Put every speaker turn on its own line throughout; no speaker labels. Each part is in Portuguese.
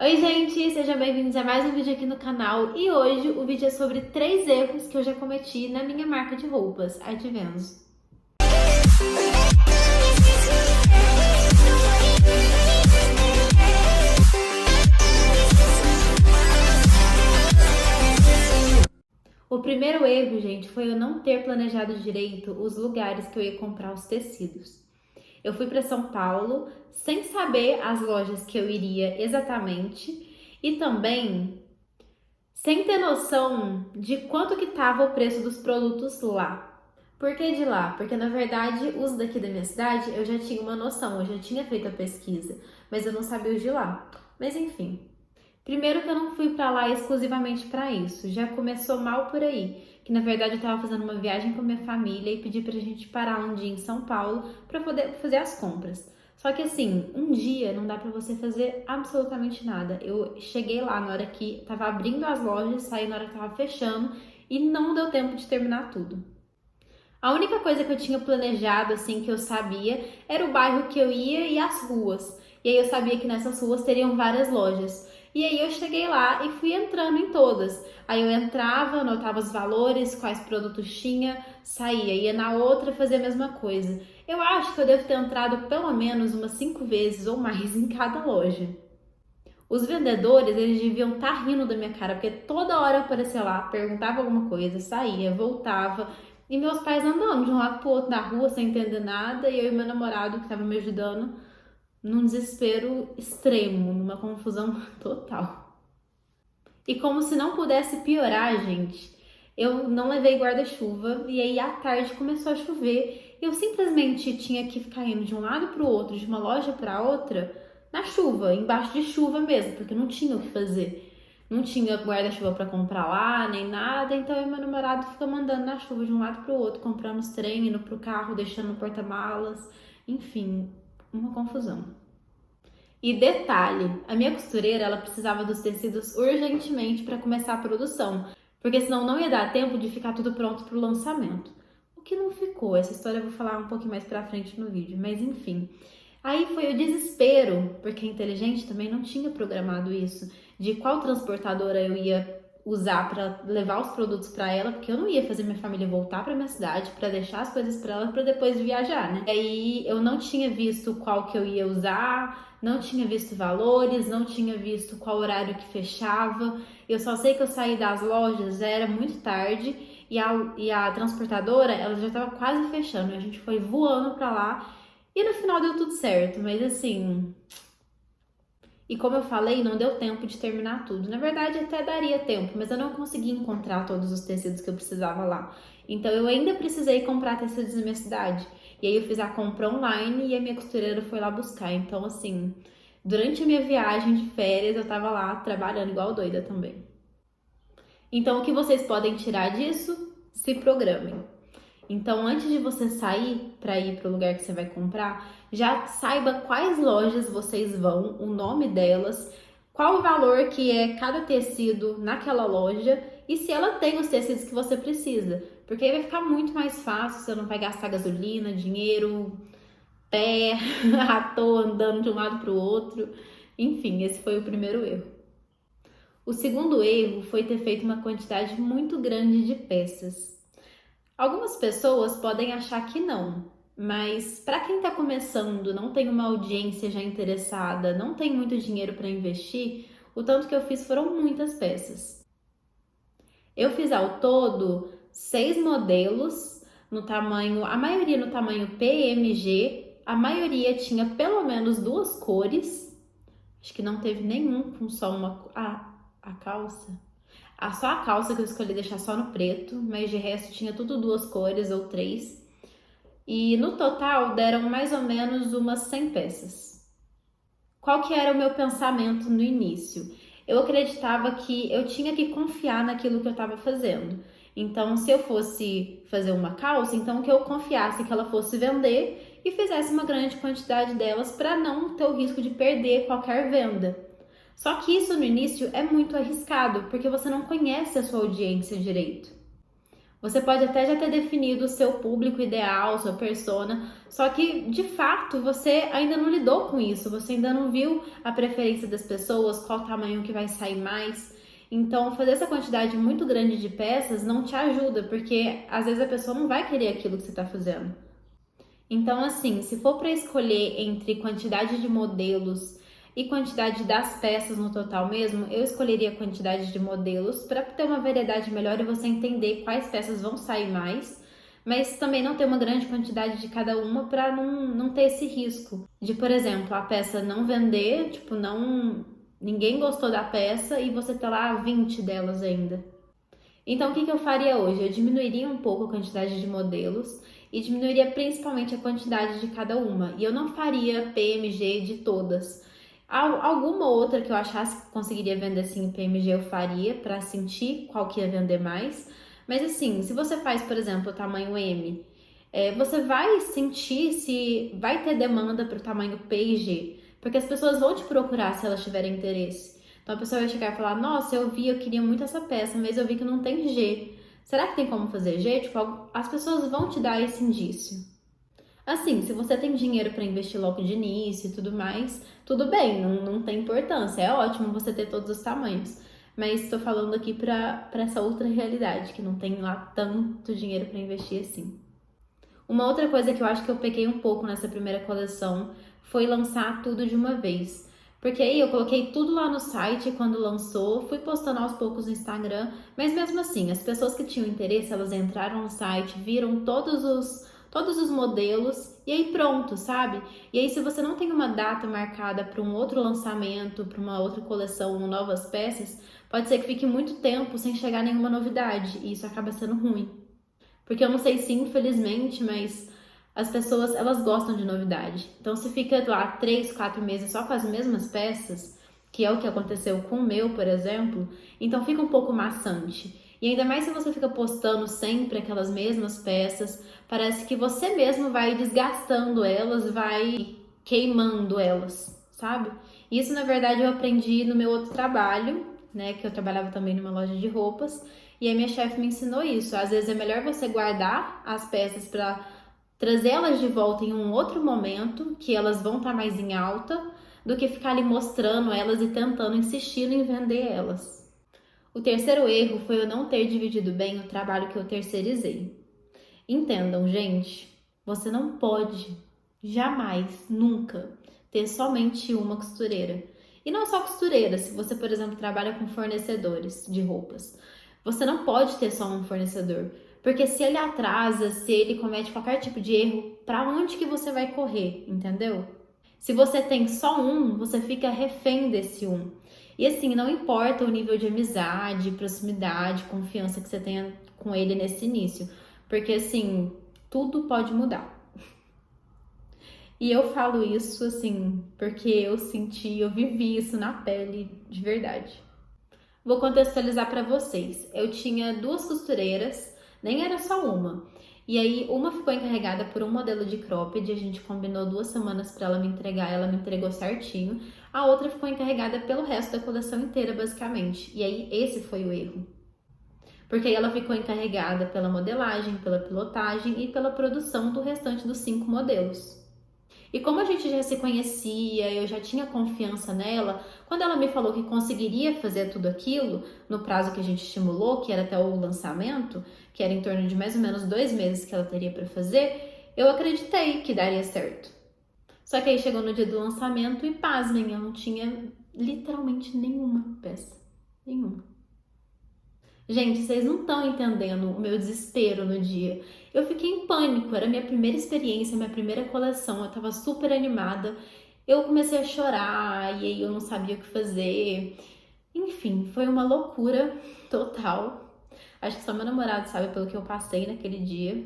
Oi gente, sejam bem-vindos a mais um vídeo aqui no canal e hoje o vídeo é sobre 3 erros que eu já cometi na minha marca de roupas, Advenzo. O primeiro erro, gente, foi eu não ter planejado direito os lugares que eu ia comprar os tecidos. Eu fui para São Paulo sem saber as lojas que eu iria exatamente e também sem ter noção de quanto que estava o preço dos produtos lá. Por que de lá? Porque na verdade os daqui da minha cidade eu já tinha uma noção, eu já tinha feito a pesquisa, mas eu não sabia os de lá. Mas enfim. Primeiro que eu não fui para lá exclusivamente para isso, já começou mal por aí, que na verdade eu estava fazendo uma viagem com a minha família e pedi pra gente parar um dia em São Paulo para poder fazer as compras. Só que assim, um dia não dá para você fazer absolutamente nada. Eu cheguei lá na hora que tava abrindo as lojas, saí na hora que tava fechando e não deu tempo de terminar tudo. A única coisa que eu tinha planejado, assim, que eu sabia, era o bairro que eu ia e as ruas. E aí eu sabia que nessas ruas teriam várias lojas. E aí eu cheguei lá e fui entrando em todas. Aí eu entrava, anotava os valores, quais produtos tinha, saía, ia na outra fazer a mesma coisa. Eu acho que eu devo ter entrado pelo menos umas 5 vezes ou mais em cada loja. Os vendedores, eles deviam estar rindo da minha cara, porque toda hora eu aparecia lá, perguntava alguma coisa, saía, voltava. E meus pais andando de um lado pro outro na rua sem entender nada, e eu e meu namorado que estava me ajudando num desespero extremo, numa confusão total. E como se não pudesse piorar, gente, eu não levei guarda-chuva e aí à tarde começou a chover. Eu simplesmente tinha que ficar indo de um lado para o outro, de uma loja para outra, na chuva, embaixo de chuva mesmo, porque não tinha o que fazer. Não tinha guarda-chuva para comprar lá, nem nada, então eu e meu namorado fica mandando na chuva de um lado para o outro, comprando os trem, indo pro carro, deixando no porta-malas, enfim, uma confusão. E detalhe, a minha costureira, ela precisava dos tecidos urgentemente para começar a produção, porque senão não ia dar tempo de ficar tudo pronto para o lançamento. O que não ficou, essa história eu vou falar um pouquinho mais pra frente no vídeo, mas enfim. Aí foi o desespero, porque a Inteligente também não tinha programado isso, de qual transportadora eu ia usar para levar os produtos para ela, porque eu não ia fazer minha família voltar para minha cidade para deixar as coisas para ela para depois viajar, né? E aí eu não tinha visto qual que eu ia usar, não tinha visto valores, não tinha visto qual horário que fechava. Eu só sei que eu saí das lojas, já era muito tarde e a transportadora, ela já estava quase fechando. A gente foi voando para lá e no final deu tudo certo, mas assim, e como eu falei, não deu tempo de terminar tudo. Na verdade, até daria tempo, mas eu não consegui encontrar todos os tecidos que eu precisava lá. Então, eu ainda precisei comprar tecidos na minha cidade. E aí, eu fiz a compra online e a minha costureira foi lá buscar. Então, assim, durante a minha viagem de férias, eu tava lá trabalhando igual doida também. Então, o que vocês podem tirar disso? Se programem. Então, antes de você sair para ir para o lugar que você vai comprar, já saiba quais lojas vocês vão, o nome delas, qual o valor que é cada tecido naquela loja e se ela tem os tecidos que você precisa. Porque aí vai ficar muito mais fácil, você não vai gastar gasolina, dinheiro, pé, à toa, andando de um lado para o outro. Enfim, esse foi o primeiro erro. O segundo erro foi ter feito uma quantidade muito grande de peças. Algumas pessoas podem achar que não, mas para quem está começando, não tem uma audiência já interessada, não tem muito dinheiro para investir, o tanto que eu fiz foram muitas peças. Eu fiz ao todo 6 modelos no tamanho, a maioria no tamanho PMG, a maioria tinha pelo menos 2 cores, acho que não teve nenhum com só uma, a calça. Só a calça que eu escolhi deixar só no preto, mas de resto tinha tudo 2 cores ou 3. E no total deram mais ou menos umas 100 peças. Qual que era o meu pensamento no início? Eu acreditava que eu tinha que confiar naquilo que eu estava fazendo. Então, se eu fosse fazer uma calça, então que eu confiasse que ela fosse vender e fizesse uma grande quantidade delas para não ter o risco de perder qualquer venda. Só que isso no início é muito arriscado, porque você não conhece a sua audiência direito. Você pode até já ter definido o seu público ideal, sua persona, só que de fato você ainda não lidou com isso, você ainda não viu a preferência das pessoas, qual tamanho que vai sair mais. Então, fazer essa quantidade muito grande de peças não te ajuda, porque às vezes a pessoa não vai querer aquilo que você está fazendo. Então, assim, se for para escolher entre quantidade de modelos e quantidade das peças no total mesmo, eu escolheria a quantidade de modelos para ter uma variedade melhor e você entender quais peças vão sair mais, mas também não ter uma grande quantidade de cada uma para não ter esse risco de, por exemplo, a peça não vender, tipo, não ninguém gostou da peça e você ter lá 20 delas ainda. Então, o que eu faria hoje? Eu diminuiria um pouco a quantidade de modelos e diminuiria principalmente a quantidade de cada uma. E eu não faria PMG de todas. Alguma outra que eu achasse que conseguiria vender assim PMG eu faria para sentir qual que ia vender mais. Mas assim, se você faz, por exemplo, o tamanho M, você vai sentir se vai ter demanda para o tamanho P e G. Porque as pessoas vão te procurar se elas tiverem interesse. Então a pessoa vai chegar e falar: Nossa, eu queria muito essa peça, mas eu vi que não tem G. Será que tem como fazer G? Tipo, as pessoas vão te dar esse indício. Assim, se você tem dinheiro para investir logo de início e tudo mais, tudo bem, não tem importância. É ótimo você ter todos os tamanhos. Mas estou falando aqui para essa outra realidade, que não tem lá tanto dinheiro para investir assim. Uma outra coisa que eu acho que eu peguei um pouco nessa primeira coleção foi lançar tudo de uma vez. Porque aí eu coloquei tudo lá no site quando lançou, fui postando aos poucos no Instagram, mas mesmo assim, as pessoas que tinham interesse, elas entraram no site, viram todos os modelos e aí pronto, sabe? E aí se você não tem uma data marcada para um outro lançamento, para uma outra coleção, novas peças, pode ser que fique muito tempo sem chegar nenhuma novidade e isso acaba sendo ruim. Porque eu não sei se infelizmente, mas as pessoas, elas gostam de novidade. Então, se fica lá 3, 4 meses só com as mesmas peças, que é o que aconteceu com o meu, por exemplo, então fica um pouco maçante. E ainda mais se você fica postando sempre aquelas mesmas peças, parece que você mesmo vai desgastando elas, vai queimando elas, sabe? Isso, na verdade, eu aprendi no meu outro trabalho, né? Que eu trabalhava também numa loja de roupas. E a minha chefe me ensinou isso. Às vezes é melhor você guardar as peças para trazê-las de volta em um outro momento, que elas vão estar mais em alta, do que ficar ali mostrando elas e tentando, insistindo em vender elas. O terceiro erro foi eu não ter dividido bem o trabalho que eu terceirizei. Entendam, gente, você não pode, jamais, nunca, ter somente uma costureira. E não só costureira, se você, por exemplo, trabalha com fornecedores de roupas. Você não pode ter só um fornecedor, porque se ele atrasa, se ele comete qualquer tipo de erro, para onde que você vai correr, entendeu? Se você tem só um, você fica refém desse um. E assim, não importa o nível de amizade, proximidade, confiança que você tenha com ele nesse início, porque assim, tudo pode mudar. E eu falo isso assim, porque eu senti, eu vivi isso na pele de verdade. Vou contextualizar para vocês. Eu tinha duas costureiras, nem era só uma. E aí, uma ficou encarregada por um modelo de cropped, a gente combinou 2 semanas para ela me entregar, ela me entregou certinho. A outra ficou encarregada pelo resto da coleção inteira, basicamente. E aí, esse foi o erro. Porque aí ela ficou encarregada pela modelagem, pela pilotagem e pela produção do restante dos 5 modelos. E como a gente já se conhecia, eu já tinha confiança nela, quando ela me falou que conseguiria fazer tudo aquilo no prazo que a gente estimulou, que era até o lançamento, que era em torno de mais ou menos 2 meses que ela teria para fazer, eu acreditei que daria certo. Só que aí chegou no dia do lançamento e pasmem, eu não tinha literalmente nenhuma peça. Nenhuma. Gente, vocês não estão entendendo o meu desespero no dia. Eu fiquei em pânico, era minha primeira experiência, minha primeira coleção, eu tava super animada. Eu comecei a chorar e aí eu não sabia o que fazer. Enfim, foi uma loucura total. Acho que só meu namorado sabe pelo que eu passei naquele dia.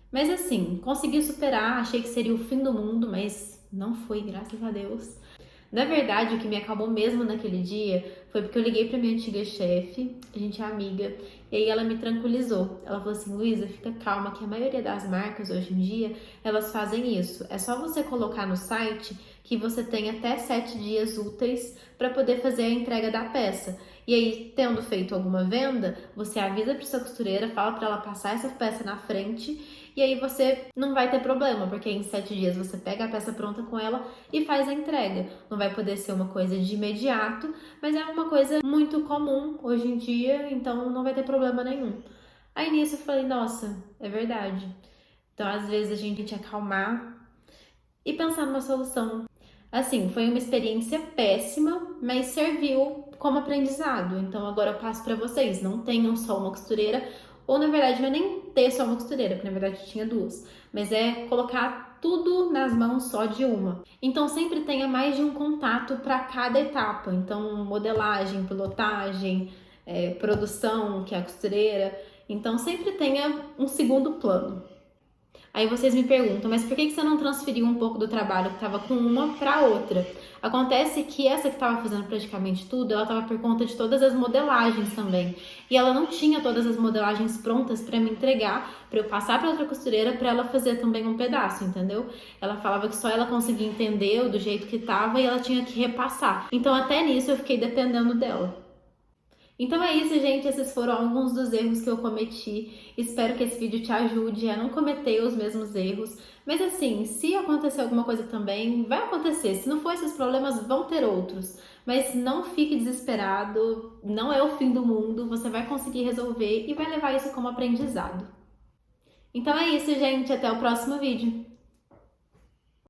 Mas assim, consegui superar, achei que seria o fim do mundo, mas não foi, graças a Deus. Na verdade, o que me acalmou mesmo naquele dia foi porque eu liguei pra minha antiga chefe, a gente é amiga, e aí ela me tranquilizou. Ela falou assim: Luísa, fica calma que a maioria das marcas hoje em dia, elas fazem isso. É só você colocar no site que você tem até 7 dias úteis para poder fazer a entrega da peça. E aí, tendo feito alguma venda, você avisa para sua costureira, fala para ela passar essa peça na frente e aí você não vai ter problema, porque em 7 dias você pega a peça pronta com ela e faz a entrega. Não vai poder ser uma coisa de imediato, mas é uma coisa muito comum hoje em dia, então não vai ter problema nenhum. Aí nisso eu falei, nossa, é verdade. Então às vezes a gente tem que acalmar e pensar numa solução. Assim, foi uma experiência péssima, mas serviu como aprendizado. Então agora eu passo para vocês, não tenham só uma costureira, ou na verdade não é nem ter só uma costureira, porque na verdade eu tinha duas, mas é colocar tudo nas mãos só de uma. Então sempre tenha mais de um contato para cada etapa. Então modelagem, pilotagem, produção, que é a costureira. Então sempre tenha um segundo plano. Aí vocês me perguntam, mas por que você não transferiu um pouco do trabalho que estava com uma para outra? Acontece que essa que estava fazendo praticamente tudo, ela estava por conta de todas as modelagens também. E ela não tinha todas as modelagens prontas para me entregar, para eu passar para outra costureira para ela fazer também um pedaço, entendeu? Ela falava que só ela conseguia entender do jeito que estava e ela tinha que repassar. Então até nisso eu fiquei dependendo dela. Então é isso, gente. Esses foram alguns dos erros que eu cometi. Espero que esse vídeo te ajude a não cometer os mesmos erros. Mas assim, se acontecer alguma coisa também, vai acontecer. Se não for esses problemas, vão ter outros. Mas não fique desesperado, não é o fim do mundo. Você vai conseguir resolver e vai levar isso como aprendizado. Então é isso, gente. Até o próximo vídeo.